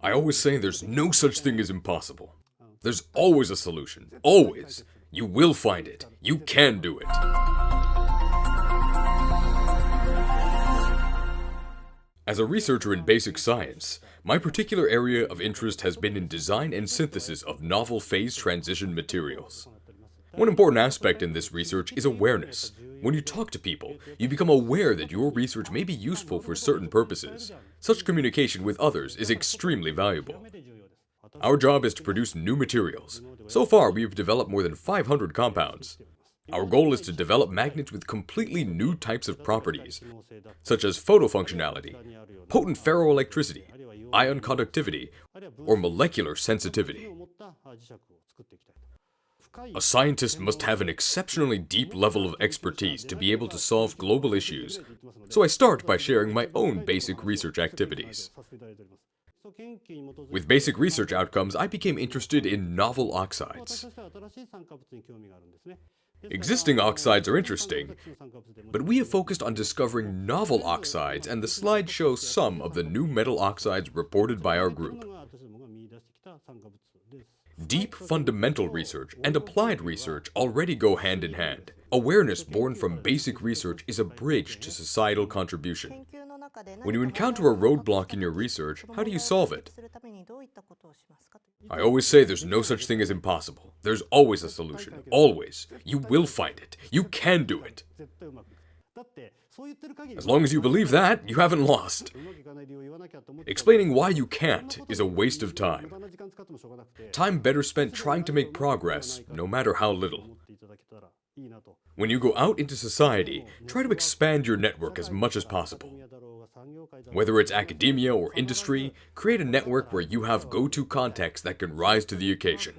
I always say there's no such thing as impossible. There's always a solution. Always. You will find it. You can do it. As a researcher in basic science, my particular area of interest has been in design and synthesis of novel phase transition materials. One important aspect in this research is awareness. When you talk to people, you become aware that your research may be useful for certain purposes. Such communication with others is extremely valuable. Our job is to produce new materials. So far, we have developed more than 500 compounds. Our goal is to develop magnets with completely new types of properties, such as photofunctionality, potent ferroelectricity, ion conductivity, or molecular sensitivity. A scientist must have an exceptionally deep level of expertise to be able to solve global issues, so I start by sharing my own basic research activities. With basic research outcomes, I became interested in novel oxides. Existing oxides are interesting, but we have focused on discovering novel oxides, and the slides show some of the new metal oxides reported by our group. Deep fundamental research and applied research already go hand in hand. Awareness born from basic research is a bridge to societal contribution. When you encounter a roadblock in your research, how do you solve it? I always say there's no such thing as impossible. There's always a solution. Always. You will find it. You can do it. As long as you believe that, you haven't lost. Explaining why you can't is a waste of time. Time better spent trying to make progress, no matter how little. When you go out into society, try to expand your network as much as possible. Whether it's academia or industry, create a network where you have go-to contacts that can rise to the occasion.